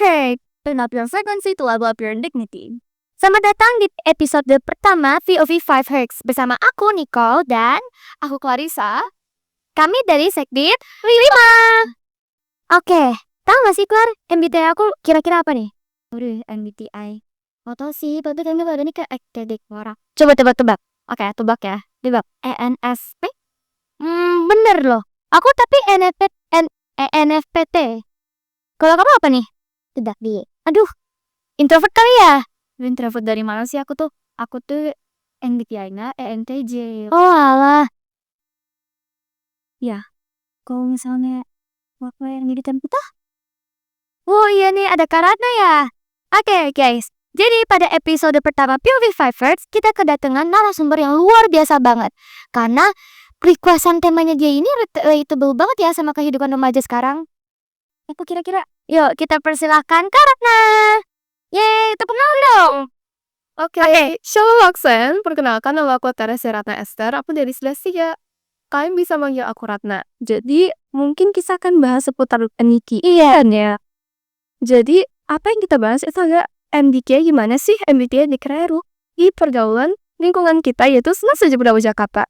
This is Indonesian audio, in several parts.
Hertz. Turn up your frequency to level up your dignity. Selamat datang di episode pertama VOV 5 Hertz bersama aku Nicole dan aku Clarissa. Kami dari Sekdit 5. Oke, tahu gak sih Clar, MBTI aku kira-kira apa nih? Waduh, MBTI. Gak tau sih, tapi kayaknya badannya kayak ektedik orang. Coba tebak-tebak. Oke, tebak ya. Tebak. ENFP? Bener loh. Aku tapi ENFPT. Kalau kamu apa nih? Tebak di. Aduh, introvert kali ya? Introvert dari mana sih aku tuh? Aku tuh MBTI-nya ENTJ. Oh alah. Ya, kalau misalnya waktu yang di tempat oh iya nih, ada Karatna ya. Oke guys, jadi pada episode pertama POV 5 Hertz, kita kedatangan narasumber yang luar biasa banget. Karena requestan temanya dia ini relatable banget ya sama kehidupan remaja sekarang. Aku kira-kira, yuk kita persilahkan Karatna. Yeay, tepuk tangan dong. Oke, shalom Aksen. Perkenalkan, nama aku Teresa Ratna Esther. Aku dari Silesia. Kalian bisa manggil aku Ratna. Jadi, mungkin kita akan bahas seputar Niki. Iya. Ya. Jadi, apa yang kita bahas itu agak MBTI gimana sih MBTI di Kreru di pergaulan lingkungan kita, yaitu saja Budaya Jakarta.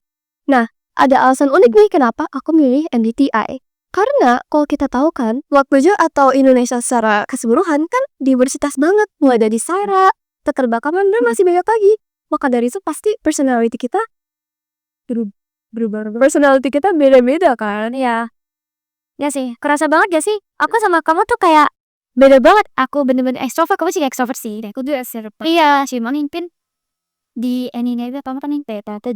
Nah, ada alasan unik nih kenapa aku milih MBTI. Karena kalau kita tahu kan, Wakbojo atau Indonesia secara keseluruhan kan diversitas banget. Mulai dari Saira, keterbatasan, dan masih banyak lagi. Maka dari itu pasti personality kita berubah. Personality kita beda-beda kan? Ya. Ya sih, kerasa banget gak sih? Aku sama kamu tuh kayak beda banget. Aku bener-bener extrovert, kamu sih extrovert sih. Aku juga extrovert. Iya, cuma mimpin di ini apa nih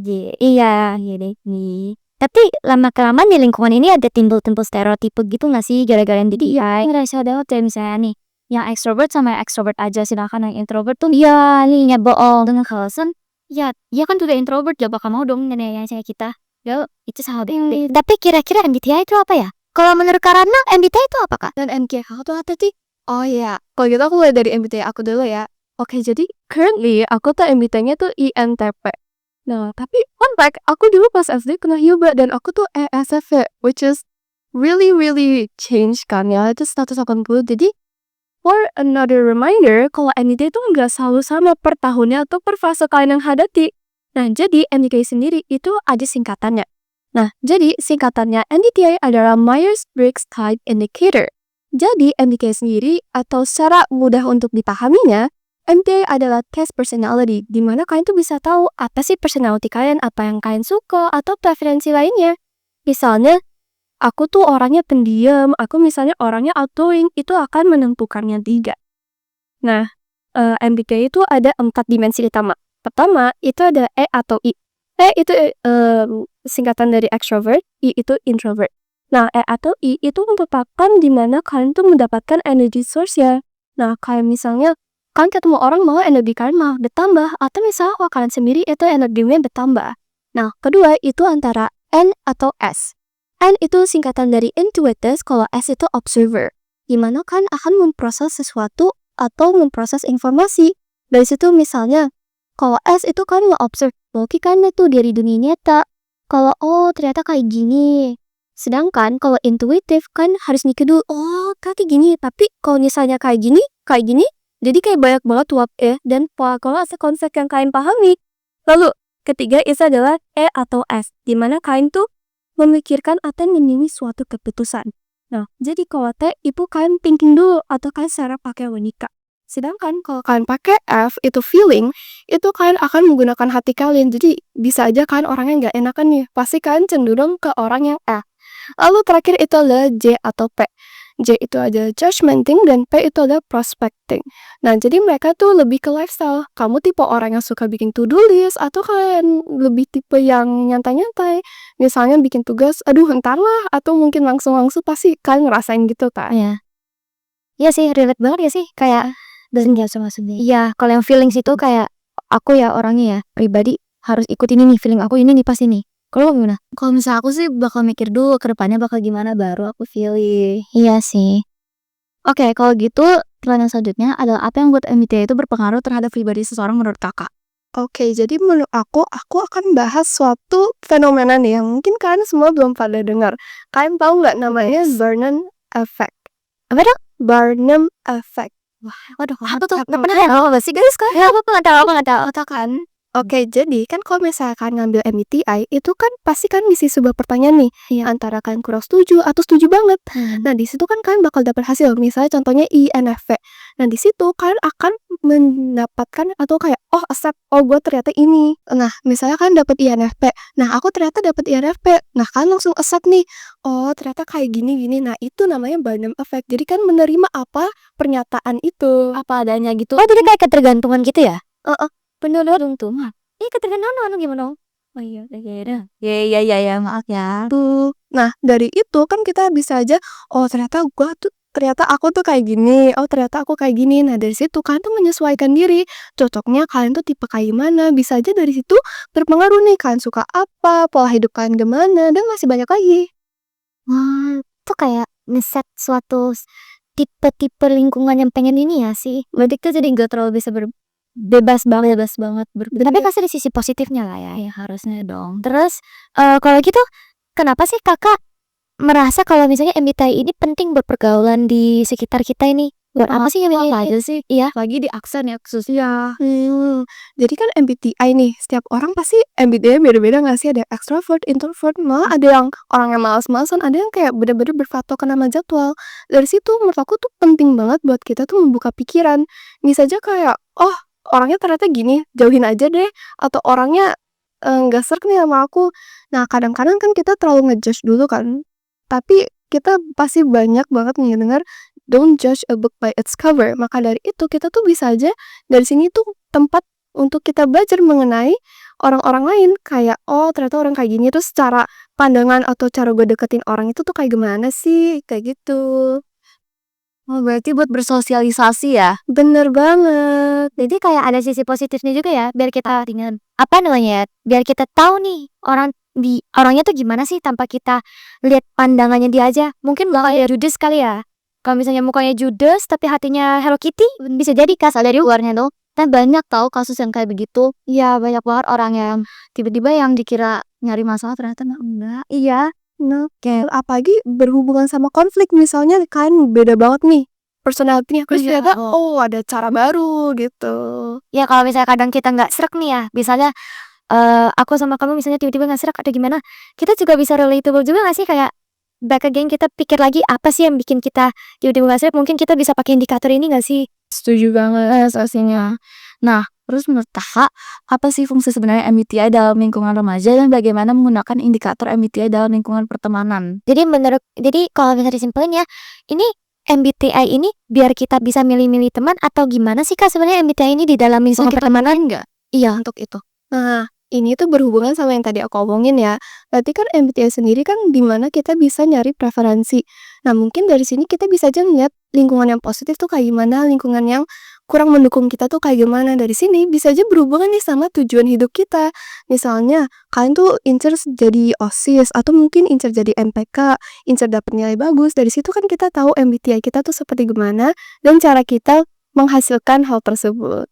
J. Iya, deh nih. Tapi lama-kelamaan di lingkungan ini ada timbul-timbul stereotipe gitu gak sih gara-gara yang MBTI? Ngerasa ada misalnya nih, yang extrovert sama extrovert aja, sedangkan yang introvert tuh ya nih bohong dengan alasan ya kan udah introvert, gak bakal mau dong yang saya kita. Ya itu sahabat. Tapi kira-kira MBTI itu apa ya? Kalau menurut Karana, MBTI itu apa kak? Dan NKH itu apa sih? Oh iya, kalau gitu aku mulai dari MBTI aku dulu ya. Oke, jadi currently aku tuh MBTI-nya tuh INTP. Nah, tapi fun fact, aku dulu pas SD kena Hyuba dan aku tuh ESFP, which is really change kan ya, itu 180. Jadi, for another reminder, kalau MBTI itu nggak selalu sama per tahunnya atau per fase kalian yang hadapi. Nah, jadi MBTI sendiri itu ada singkatannya. Nah, jadi singkatannya MBTI adalah Myers-Briggs Type Indicator. Jadi, MBTI sendiri atau secara mudah untuk dipahaminya, MBTI adalah test personality, di mana kalian tuh bisa tahu apa sih personality kalian, apa yang kalian suka, atau preferensi lainnya. Misalnya, aku tuh orangnya pendiam, aku misalnya orangnya outgoing, itu akan menentukannya 3. Nah, MBTI itu ada 4 dimensi utama. Pertama, itu ada E atau I. E itu singkatan dari extrovert, I itu introvert. Nah, E atau I itu merupakan di mana kalian tuh mendapatkan energy source-nya. Nah, kayak misalnya, kalian ketemu orang malah energi kalian malah bertambah, atau misalnya kalau kalian sendiri itu energinya bertambah. Nah, kedua itu antara N atau S. N itu singkatan dari intuitive, kalau S itu observer, dimana kalian akan memproses sesuatu atau memproses informasi. Dari situ misalnya, kalau S itu kan nge-observe, logikanya tuh dari dunia nyata. Kalau ternyata kayak gini. Sedangkan kalau intuitive kan harus mikir dulu, kayak gini, tapi kalau misalnya kayak gini, jadi kayak banyak banget uap dan pola konsep yang kalian pahami. Lalu, ketiga itu adalah E atau S, dimana kalian tuh memikirkan atau memilih suatu keputusan. Nah, jadi kalau T itu kalian thinking dulu atau kalian secara pakai logika. Sedangkan kalau kalian pakai F, itu feeling, itu kalian akan menggunakan hati kalian. Jadi, bisa aja kalian orangnya nggak enakan nih. Pasti kalian cenderung ke orang yang F. Lalu terakhir itu adalah J atau P. J itu ada judgmenting dan P itu adalah prospecting. Nah, jadi mereka tuh lebih ke lifestyle. Kamu tipe orang yang suka bikin to-do list atau kalian lebih tipe yang nyantai-nyantai. Misalnya bikin tugas, aduh entar lah, atau mungkin langsung pasti kalian ngerasain gitu kan. Iya. Iya sih, relate banget ya sih. Kayak dan maksudnya. Iya, kalau yang feelings itu kayak aku ya orangnya ya pribadi harus ikut ini nih, feeling aku ini nih pas ini. Kalau gimana? Kalau misalnya aku sih bakal mikir dulu ke depannya bakal gimana baru aku pilih. Iya sih. Oke, kalau gitu pertanyaan selanjutnya adalah apa yang buat MBTI itu berpengaruh terhadap pribadi seseorang menurut kakak? Oke, jadi menurut aku akan bahas suatu fenomena nih yang mungkin kalian semua belum pada dengar. Kalian tahu nggak namanya Vernon Effect? Apa dong? Barnum Effect. Waduh, Apa aku tuh? nggak pernah ya apa sih guys kan? Ya aku nggak tahu kan. Oke, jadi kan kalau misalkan ngambil MBTI itu kan pasti kan ngisi sebuah pertanyaan nih, Iya. antara kalian kurang setuju atau setuju banget. Hmm. Nah, di situ kan kalian bakal dapat hasil. Misalnya contohnya INFP. Nah, di situ kalian akan mendapatkan atau kayak accept, gue ternyata ini. Nah, misalnya kan dapat INFP. Nah, aku ternyata dapat INFP. Nah, kalian langsung accept nih. Oh, ternyata kayak gini-gini. Nah, itu namanya Barnum Effect. Jadi kan menerima apa pernyataan itu. Apa adanya gitu. Oh, jadi kayak ketergantungan gitu ya? Heeh. Bener untung. Iya ketergantungan gimana? Oh iya, ya, maaf ya. Tuh. Nah, dari itu kan kita bisa aja, ternyata aku tuh kayak gini, ternyata aku kayak gini. Nah, dari situ kalian tuh menyesuaikan diri, cocoknya kalian tuh tipe kayak gimana. Bisa aja dari situ berpengaruh nih, kalian suka apa, pola hidup kalian gimana, dan masih banyak lagi. Wah, itu kayak ngeset suatu tipe-tipe lingkungan yang pengen ini ya sih. Berarti tuh jadi gak terlalu bisa bebas banget. Tapi pasti ada sisi positifnya lah ya harusnya dong. Terus kalau gitu kenapa sih kakak merasa kalau misalnya MBTI ini penting buat pergaulan di sekitar kita ini? Buat apa sih MBTI aja sih? Iya. Lagi di aksen ya khususnya. Jadi kan MBTI nih, setiap orang pasti MBTI beda-beda gak sih? Ada extrovert, introvert, malah ada yang orang yang malas-malasan, ada yang kayak bener-bener berpatokan sama jadwal. Dari situ menurut aku tuh penting banget buat kita tuh membuka pikiran. Bisa aja kayak, orangnya ternyata gini, jauhin aja deh. Atau orangnya nggak serk nih sama aku. Nah, kadang-kadang kan kita terlalu ngejudge dulu kan. Tapi kita pasti banyak banget mendengar don't judge a book by its cover. Maka dari itu kita tuh bisa aja dari sini tuh tempat untuk kita belajar mengenai orang-orang lain. Kayak ternyata orang kayak gini, terus cara pandangan atau cara gue deketin orang itu tuh kayak gimana sih, kayak gitu. Oh, berarti buat bersosialisasi ya? Bener banget. Jadi kayak ada sisi positifnya juga ya, biar kita dengan apa namanya ya, biar kita tahu nih orangnya tuh gimana sih tanpa kita lihat pandangannya dia aja. Mungkin kayak judes kali ya. Kalau misalnya mukanya judes tapi hatinya Hello Kitty, bisa jadi kasar dari luarnya tuh. Dan banyak tahu kasus yang kayak begitu. Iya, banyak banget orang yang tiba-tiba yang dikira nyari masalah ternyata enggak. Iya. Nah, kayak apalagi berhubungan sama konflik, misalnya kalian beda banget nih personality-nya, terus Iya. ternyata ada cara baru gitu. Ya kalau misalnya kadang kita nggak srek nih ya, misalnya aku sama kamu misalnya tiba-tiba nggak srek atau gimana, kita juga bisa relatable juga nggak sih, kayak back again kita pikir lagi apa sih yang bikin kita tiba-tiba nggak srek, mungkin kita bisa pakai indikator ini nggak sih? Setuju banget pastinya. Nah, terus menurut kakak, apa sih fungsi sebenarnya MBTI dalam lingkungan remaja dan bagaimana menggunakan indikator MBTI dalam lingkungan pertemanan? Jadi kalau bisa disimpulin ya, ini MBTI ini biar kita bisa milih-milih teman atau gimana sih kak sebenarnya MBTI ini di dalam lingkungan pertemanan enggak? Iya, untuk itu. Nah, ini tuh berhubungan sama yang tadi aku omongin ya. Berarti kan MBTI sendiri kan dimana kita bisa nyari preferensi. Nah, mungkin dari sini kita bisa aja ngeliat lingkungan yang positif tuh kayak gimana, lingkungan yang kurang mendukung kita tuh kayak gimana. Dari sini bisa aja berhubungan nih sama tujuan hidup kita. Misalnya, kalian tuh incer jadi OSIS atau mungkin incer jadi MPK, incer dapet nilai bagus. Dari situ kan kita tahu MBTI kita tuh seperti gimana dan cara kita menghasilkan hal tersebut.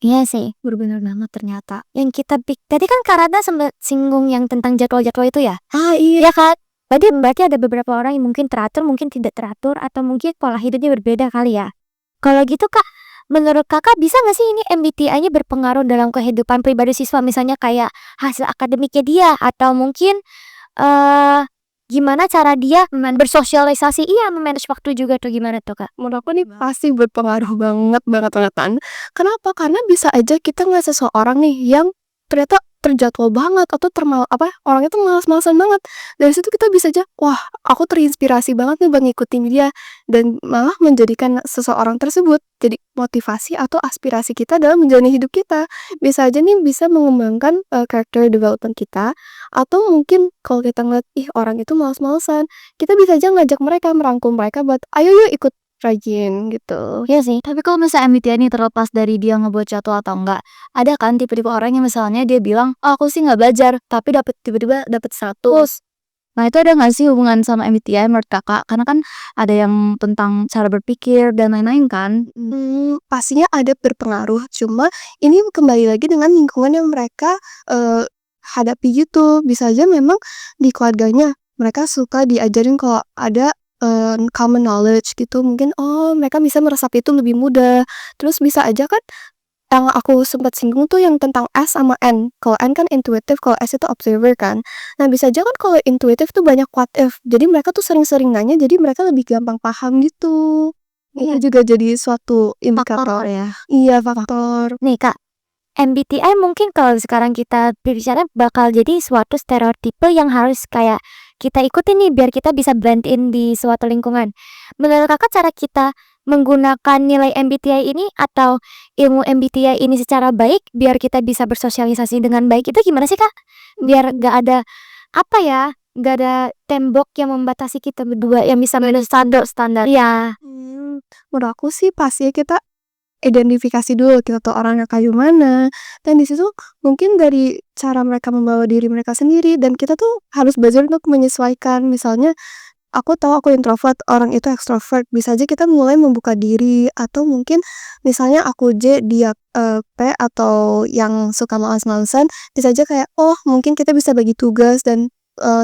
Iya sih, benar banget ternyata. Yang kita tadi kan Karada sempat singgung yang tentang jadwal-jadwal itu ya? Iya. Ya kan? Berarti ada beberapa orang yang mungkin teratur, mungkin tidak teratur, atau mungkin pola hidupnya berbeda kali ya. Kalau gitu kak, menurut kakak bisa nggak sih ini MBTI-nya berpengaruh dalam kehidupan pribadi siswa, misalnya kayak hasil akademiknya dia, atau mungkin gimana cara dia bersosialisasi, memanage waktu juga tuh gimana tuh kak? Menurut aku nih pasti berpengaruh banget kan. Kenapa? Karena bisa aja kita ngeliat seseorang nih yang ternyata terjadwal banget atau orangnya tuh malas-malasan banget. Dari situ kita bisa aja, wah, aku terinspirasi banget nih bang ngikutin dia, dan malah menjadikan seseorang tersebut jadi motivasi atau aspirasi kita dalam menjalani hidup kita. Bisa aja nih bisa mengembangkan character development kita, atau mungkin kalau kita ngeliat orang itu malas-malasan, kita bisa aja ngajak mereka, merangkul mereka buat ayo yuk ikut rajin gitu. Iya sih. Tapi kalau misalnya MBTI ini terlepas dari dia ngebuat jadwal atau enggak, ada kan tipe-tipe orang yang misalnya dia bilang, aku sih nggak belajar, tapi tiba-tiba dapat 100. Nah, itu ada nggak sih hubungan sama MBTI menurut kakak? Karena kan ada yang tentang cara berpikir dan lain-lain kan. Pastinya ada berpengaruh, cuma ini kembali lagi dengan lingkungan yang mereka hadapi gitu. Bisa aja memang di keluarganya mereka suka diajarin kalau ada common knowledge gitu. Mungkin, mereka bisa meresapi itu lebih mudah. Terus bisa aja kan, yang aku sempat singgung tuh yang tentang S sama N. Kalau N kan intuitive, kalau S itu observer kan. Nah, bisa aja kan kalau intuitive tuh banyak what if. Jadi mereka tuh sering-sering nanya, jadi mereka lebih gampang paham gitu. Itu juga jadi suatu indikator. ya. Iya, faktor. Nih Kak, MBTI mungkin kalau sekarang kita berbicara bakal jadi suatu stereotipe yang harus kayak kita ikutin nih biar kita bisa blend in di suatu lingkungan. Menurut Kakak cara kita menggunakan nilai MBTI ini atau ilmu MBTI ini secara baik biar kita bisa bersosialisasi dengan baik itu gimana sih Kak? Biar gak ada gak ada tembok yang membatasi kita berdua yang bisa menulis standar. Iya. Menurut aku sih pasti kita identifikasi dulu kita tuh orangnya kayak mana, dan di situ mungkin dari cara mereka membawa diri mereka sendiri, dan kita tuh harus belajar untuk menyesuaikan. Misalnya aku tahu aku introvert, orang itu extrovert, bisa aja kita mulai membuka diri, atau mungkin misalnya aku J, dia P, atau yang suka males-malesan, bisa aja kayak mungkin kita bisa bagi tugas dan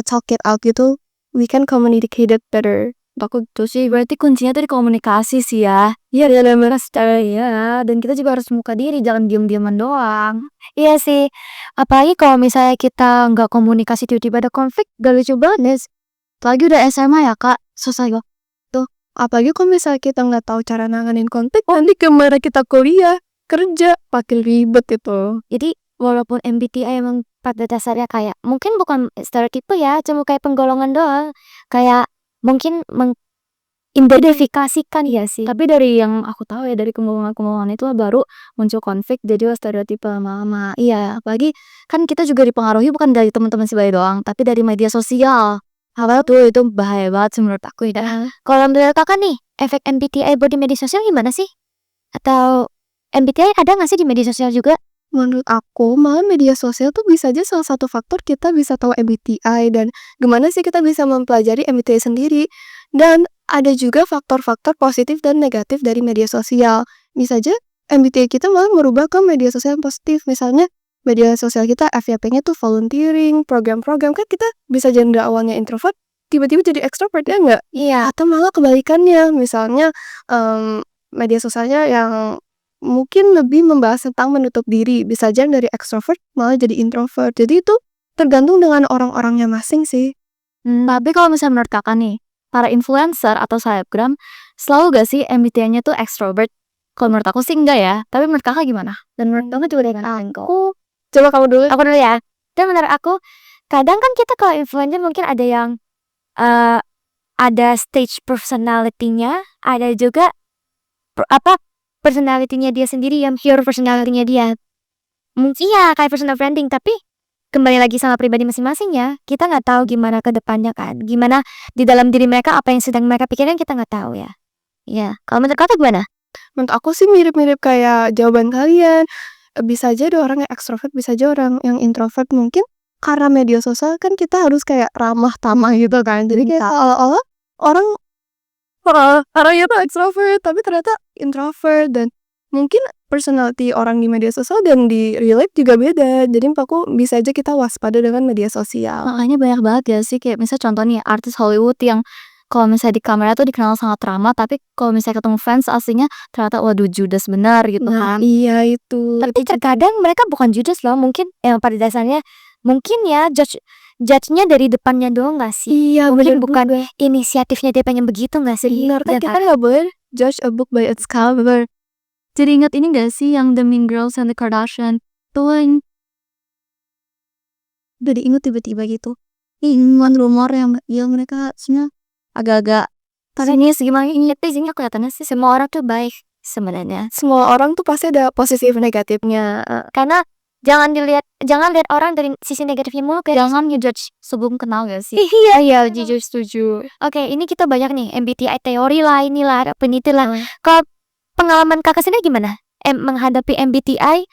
talk it out gitu. We can communicate it better. Aku gitu sih, berarti kuncinya tuh di komunikasi sih ya. Iya, dalam secara Iya, dan kita juga harus membuka diri, jangan diam-diaman doang. Iya sih, apalagi kalau misalnya kita nggak komunikasi tiba-tiba ada konflik, gak lucu banget. Apalagi udah SMA ya kak, susah kok. Apalagi kalau misalnya kita nggak tahu cara nanganin konflik, nanti kemana kita kuliah, kerja, makin ribet itu. Jadi walaupun MBTI emang pada dasarnya kayak mungkin bukan stereotipe ya, cuma kayak penggolongan doang, kayak mungkin mengidentifikasikan ya sih. Tapi dari yang aku tahu ya, dari kemulungan itu baru muncul konflik jadi stereotipe lama-lama. Iya, apalagi kan kita juga dipengaruhi bukan dari teman-teman sebaya doang, tapi dari media sosial. Hal tuh itu bahaya banget sih menurut aku ya. Kalau menurut Kakak nih, efek MBTI buat di media sosial gimana sih? Atau MBTI ada nggak sih di media sosial juga? Menurut aku, malah media sosial tuh bisa aja salah satu faktor kita bisa tahu MBTI, dan gimana sih kita bisa mempelajari MBTI sendiri. Dan ada juga faktor-faktor positif dan negatif dari media sosial. Bisa aja MBTI kita malah merubah ke media sosial yang positif. Misalnya media sosial kita FYP-nya tuh volunteering, program-program, kan kita bisa jadi awalnya introvert, tiba-tiba jadi extrovert, ya nggak? Iya. Atau malah kebalikannya, misalnya media sosialnya yang mungkin lebih membahas tentang menutup diri, bisa aja dari extrovert malah jadi introvert. Jadi itu tergantung dengan orang-orangnya masing sih. Tapi kalau misalnya menurut kakak nih, para influencer atau selebgram selalu gak sih MBTI-nya tuh extrovert? Kalau menurut aku sih enggak ya, tapi menurut kakak gimana? Dan menurut kakak juga dengan Aku Coba kamu dulu. Aku dulu ya. Dan menurut aku, kadang kan kita kalau influencer mungkin ada yang ada stage personality-nya, ada juga personality-nya dia sendiri yang pure personality-nya dia. Mungkin ya kayak personal branding, tapi kembali lagi sama pribadi masing-masing ya. Kita nggak tahu gimana ke depannya kan. Gimana di dalam diri mereka, apa yang sedang mereka pikirkan kita nggak tahu ya. Iya, kalau menurut kakak gimana? Menurut aku sih mirip-mirip kayak jawaban kalian. Bisa aja ada orang yang ekstrovert, bisa aja orang yang introvert. Mungkin karena media sosial kan kita harus kayak ramah tamah gitu kan. Jadi kayak seolah-olah orangnya tuh ekstrovert tapi ternyata introvert, dan mungkin personality orang di media sosial dan di real life juga beda. Jadi menurut aku bisa aja kita waspada dengan media sosial. Makanya banyak banget ya sih, kayak misalnya contohnya artis Hollywood yang kalau misalnya di kamera tuh dikenal sangat ramah, tapi kalau misalnya ketemu fans aslinya ternyata waduh judes benar gitu kan. Iya itu. Tapi terkadang mereka bukan judes loh, mungkin pada dasarnya mungkin ya judge-nya dari depannya doang gak sih? Iya, Mungkin bener bukan juga. inisiatifnya dia pengen begitu gak sih? Bener kan Ya kita nggak boleh judge a book by its cover. Jadi ingat ini gak sih yang The Mean Girls and the Kardashian tuh yang udah diingat tiba-tiba gitu. Ingat rumor yang mereka sebenarnya agak-agak Ini segimana tapi sini kelihatannya sih semua orang tuh baik sebenarnya. Semua orang tuh pasti ada positif negatifnya. Karena jangan lihat orang dari sisi negatifnya mulu, kayak jangan ngejudge sebelum kenal gak sih? Iya, jujur setuju. Oke, ini kita banyak nih MBTI teori lah, inilah peneliti lah. Kalau pengalaman kakak sendiri gimana? Menghadapi MBTI,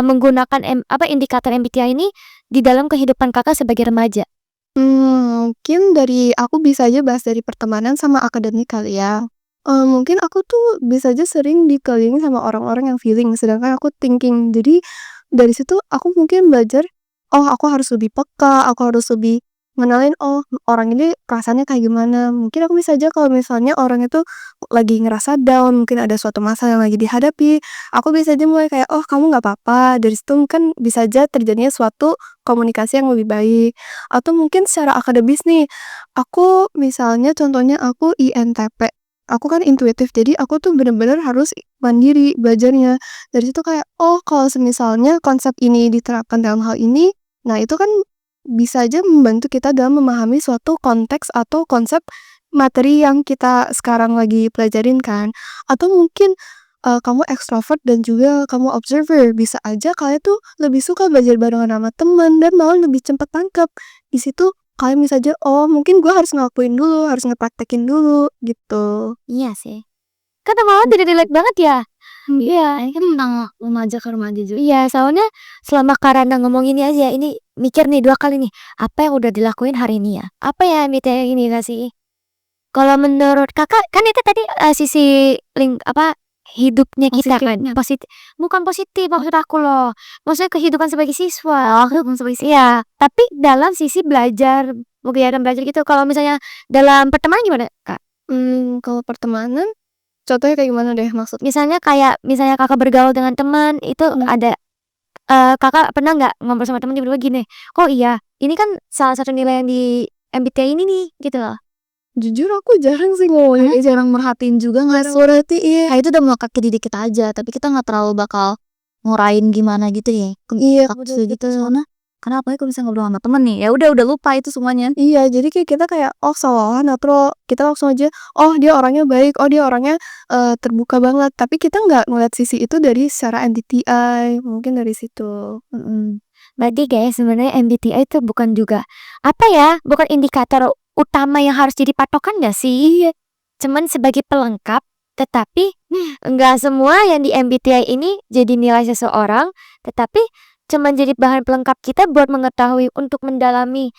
menggunakan indikator MBTI ini di dalam kehidupan kakak sebagai remaja. Mungkin dari aku bisa aja bahas dari pertemanan sama akademik kali ya. Mungkin aku tuh bisa aja sering dikelilingi sama orang-orang yang feeling, sedangkan aku thinking. Jadi dari situ aku mungkin belajar, aku harus lebih peka, aku harus lebih ngenalin, oh orang ini perasaannya kayak gimana. Mungkin aku bisa aja kalau misalnya orang itu lagi ngerasa down, mungkin ada suatu masalah yang lagi dihadapi, aku bisa aja mulai kayak, "Oh kamu nggak apa-apa." Dari situ mungkin bisa aja terjadinya suatu komunikasi yang lebih baik. Atau mungkin secara akademis nih, aku misalnya contohnya aku INTP, aku kan intuitif, jadi aku tuh bener-bener harus mandiri belajarnya. Dari situ kayak, oh kalau semisalnya konsep ini diterapkan dalam hal ini, nah itu kan bisa aja membantu kita dalam memahami suatu konteks atau konsep materi yang kita sekarang lagi pelajarin kan. Atau mungkin kamu ekstrovert dan juga kamu observer, bisa aja kalian tuh lebih suka belajar barengan sama temen dan malah lebih cepat tangkap. Di situ kalian bisa aja, oh mungkin gue harus ngelakuin dulu, harus ngepraktekin dulu gitu. Iya sih. Kan malah tidak relate banget ya. Iya, ini kan tentang remaja ke remaja juga. Iya, soalnya selama Karana ngomong ini aja, ini mikir nih 2 kali nih, apa yang udah dilakuin hari ini ya? Apa ya MBTI ini ngasih? Kalau menurut Kakak, kan itu tadi sisi hidupnya kita kan, Positifnya. bukan positif maksud aku loh, maksudnya kehidupan sebagai siswa. Iya, tapi dalam sisi belajar, kegiatan belajar gitu. Kalau misalnya dalam pertemanan gimana, Kak? Kalau pertemanan, contohnya kayak gimana deh maksudnya? Misalnya Kakak bergaul dengan teman, itu ada Kakak pernah nggak ngobrol sama teman tiba-tiba gini, "Oh iya, ini kan salah satu nilai yang di MBTI ini nih," gitu loh. Jujur aku jarang sih ngomongin Jadi jarang merhatiin juga nggak sih? berarti iya. Nah, itu udah melekat ke diri kita aja, tapi kita nggak terlalu bakal ngurain gimana gitu ya. Iya, Kasus gitu soalnya karena apalagi kalau misalnya ngobrol sama temen nih, ya udah lupa itu semuanya. iya, jadi kayak kita kayak, oh seolah-olah netral, kita langsung aja, oh dia orangnya baik, oh dia orangnya terbuka banget, tapi kita nggak ngeliat sisi itu dari secara MBTI, mungkin dari situ. Berarti guys, sebenarnya MBTI itu bukan juga bukan indikator utama yang harus jadi patokan nggak sih? Cuman sebagai pelengkap, tetapi nggak semua yang di MBTI ini jadi nilai seseorang, tetapi cuman jadi bahan pelengkap kita buat mengetahui untuk mendalami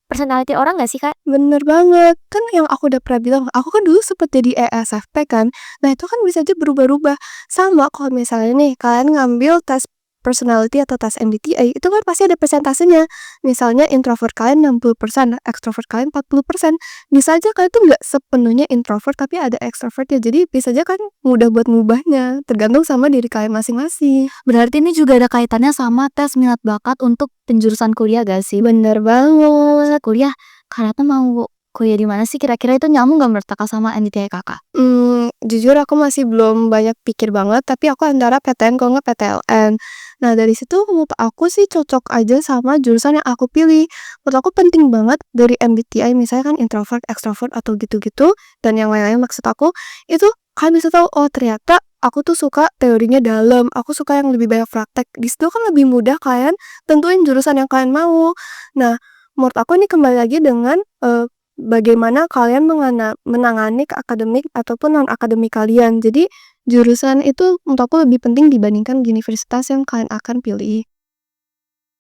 personality orang nggak sih, Kak? Bener banget, kan yang aku udah pernah bilang, aku kan dulu sempet jadi ESFP kan, nah itu kan bisa aja berubah-ubah. Sama kalau misalnya nih, kalian ngambil tes personality atau tes MBTI, itu kan pasti ada persentasenya. Misalnya introvert kalian 60%, extrovert kalian 40%. Bisa aja kalian tuh nggak sepenuhnya introvert, tapi ada extrovert ya, jadi bisa aja kan mudah buat ngubahnya, tergantung sama diri kalian masing-masing. Berarti ini juga ada kaitannya sama tes minat bakat untuk penjurusan kuliah gak sih? Bener banget. Kuliah, karena tuh mau kuliah di mana sih? Kira-kira itu nyambung gak menurut Kakak sama MBTI Kakak? Jujur aku masih belum banyak pikir banget, tapi aku antara PTN kalau nggak PTLN. Nah dari situ menurut aku sih cocok aja sama jurusan yang aku pilih. Menurut aku penting banget dari MBTI, misalnya kan introvert, extrovert atau gitu-gitu, dan yang lain-lain maksud aku, itu kalian bisa tahu, oh ternyata aku tuh suka teorinya dalam, aku suka yang lebih banyak praktek. Di situ kan lebih mudah kalian tentuin jurusan yang kalian mau. Nah, menurut aku ini kembali lagi dengan bagaimana kalian menangani ke akademik ataupun non-akademik kalian. Jadi, jurusan itu menurut aku lebih penting dibandingkan universitas yang kalian akan pilih.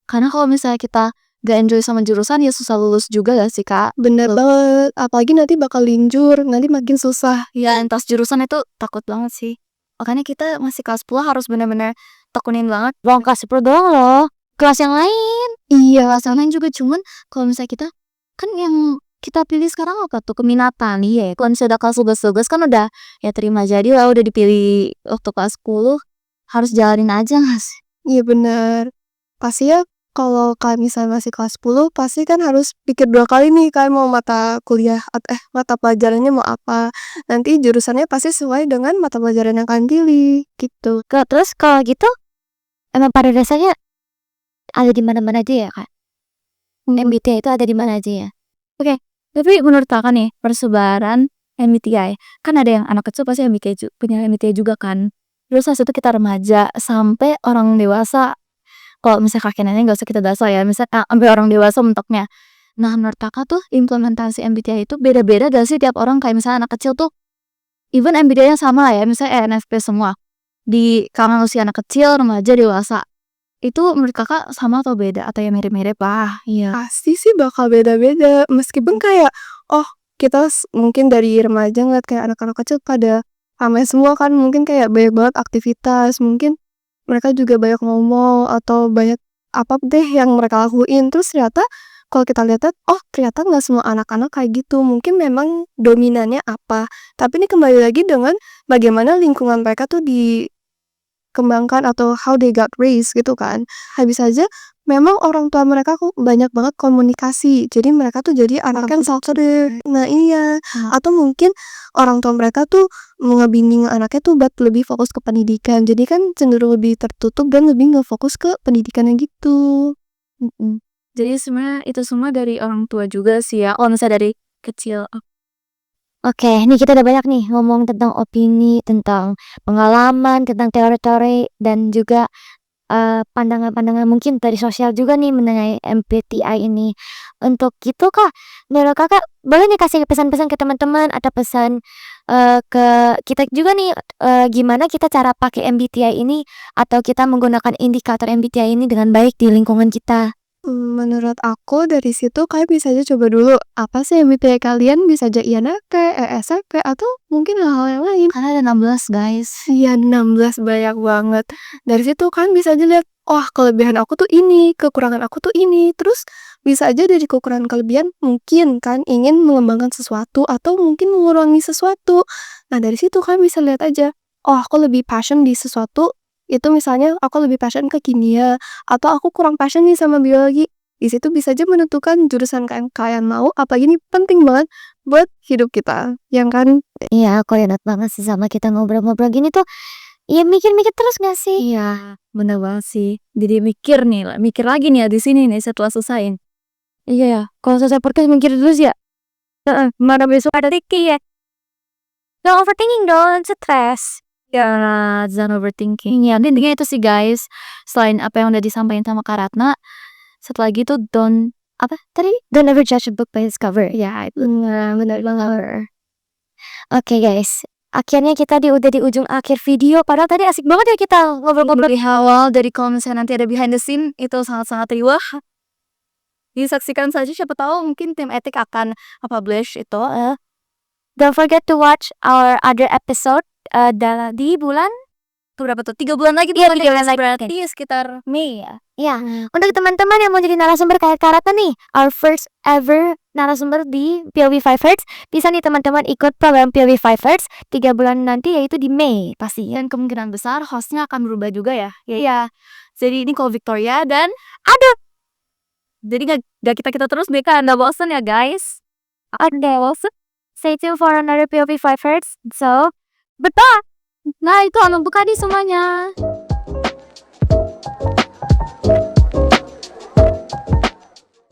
Karena kalau misalnya kita gak enjoy sama jurusan, ya susah lulus juga gak sih, Kak? Bener banget, apalagi nanti bakal linjur, nanti makin susah. Ya, entas jurusan itu takut banget sih. Makanya kita masih kelas 10 harus bener-bener tekunin banget. Bukan kelas 10 doang loh, kelas yang lain. Iya, Kelas yang lain juga, cuman kalau misalnya kita, kan yang kita pilih sekarang apa tuh? Keminatan, iya. Kalau misalnya udah kelas 11 kan udah ya terima jadi lah, udah dipilih waktu kelas 10, harus jalanin aja gak sih? iya bener. Pasti ya kalau kalian misalnya masih kelas 10, pasti kan harus pikir 2 kali nih kalian mau mata kuliah mata pelajarannya mau apa. Nanti jurusannya pasti sesuai dengan mata pelajaran yang kalian pilih, gitu. Terus kalau gitu, emang pada dasarnya ada di mana-mana aja ya, Kak? MBTI itu ada di mana aja ya? Tapi menurut Kakak nih, persebaran MBTI, kan ada yang anak kecil pasti punya MBTI juga kan. Terus habis itu kita remaja sampai orang dewasa. Kalau misalnya kakek nenek gak usah kita bahas ya, misalnya sampai orang dewasa mentoknya. Nah, menurut Kakak tuh implementasi MBTI itu beda-beda gak sih tiap orang? Kayak misalnya anak kecil tuh even MBTI-nya sama lah ya, misalnya ENFP semua. Di kalangan usia anak kecil, remaja, dewasa. Itu menurut Kakak sama atau beda? Atau ya mirip-mirip lah? Iya. Pasti sih bakal beda-beda, meskipun kayak, oh kita mungkin dari remaja ngeliat kayak anak-anak kecil pada ramai semua kan, mungkin kayak banyak banget aktivitas, mungkin mereka juga banyak ngomong atau banyak apa deh yang mereka lakuin. Terus ternyata kalau kita lihat, oh ternyata nggak semua anak-anak kayak gitu. Mungkin memang dominannya apa. Tapi ini kembali lagi dengan bagaimana lingkungan mereka tuh dikembangkan atau how they got raised gitu kan. Habis aja memang orang tua mereka kok banyak banget komunikasi. Jadi mereka tuh jadi anak yang talkative. Nah iya. Atau mungkin orang tua mereka tuh ngebimbing anaknya tuh buat lebih fokus ke pendidikan. Jadi kan cenderung lebih tertutup dan lebih ngefokus ke pendidikannya gitu. Jadi sebenarnya itu semua dari orang tua juga sih ya. Kalau misalnya dari kecil. Oke, nih kita udah banyak nih ngomong tentang opini, tentang pengalaman, tentang teori-teori, dan juga pandangan-pandangan mungkin dari sosial juga nih mengenai MBTI ini. Untuk itu Kak, menurut Kakak boleh nih kasih pesan-pesan ke teman-teman atau pesan ke kita juga nih, gimana kita cara pakai MBTI ini atau kita menggunakan indikator MBTI ini dengan baik di lingkungan kita? Menurut aku dari situ kalian bisa aja coba dulu apa sih MBTI kalian, bisa aja INFP, ESFP, atau mungkin hal-hal yang lain. Karena ada 16 guys. Iya 16 banyak banget. Dari situ kan bisa aja lihat, wah kelebihan aku tuh ini, kekurangan aku tuh ini. Terus bisa aja dari kekurangan kelebihan mungkin kan ingin mengembangkan sesuatu atau mungkin mengurangi sesuatu. Nah dari situ kan bisa lihat aja, oh aku lebih passion di sesuatu. Itu misalnya aku lebih passion ke kimia atau aku kurang passion nih sama biologi. Di situ bisa aja menentukan jurusan kalian mau, apalagi ini penting banget buat hidup kita, yang kan? Iya, aku enak banget sih sama kita ngobrol-ngobrol gini tuh. Iya mikir-mikir terus gak sih? Iya, bener banget sih. Jadi mikir lagi nih ya di sini nih setelah selesaiin. Iya ya, kalau selesai podcast mikir terus ya. Mana besok ada Tiki ya. Don't overthinking dong, stress. Ya, jangan overthinking. Ya, intinya itu sih guys. Selain apa yang udah disampaikan sama Kak Ratna, setelah gitu don't Don't ever judge a book by its cover. Ya, benar banget. Oke guys, akhirnya kita udah di ujung akhir video. Padahal tadi asik banget ya kita ngobrol-ngobrol. dari awal, dari kalau misalnya nanti ada behind the scene, itu sangat-sangat riwah. Disaksikan saja, siapa tahu mungkin tim etik akan publish itu. Don't forget to watch our other episode di bulan Berapa tuh? 3 bulan lagi. Iya, 3 bulan lagi. Berarti sekitar Mei ya. Ya, untuk teman-teman yang mau jadi narasumber kayak Karata nih, our first ever narasumber di POV 5 Hertz, bisa nih teman-teman ikut program POV 5 Hertz 3 bulan nanti, yaitu di Mei pasti. Dan kemungkinan besar hostnya akan berubah juga ya. Iya. Jadi ini kalau Victoria dan jadi gak kita terus deh kan, gak bosen ya guys. Okay, stay tuned for another POV 5 Hertz. So, bye-bye! Nah itu untuk tadi semuanya.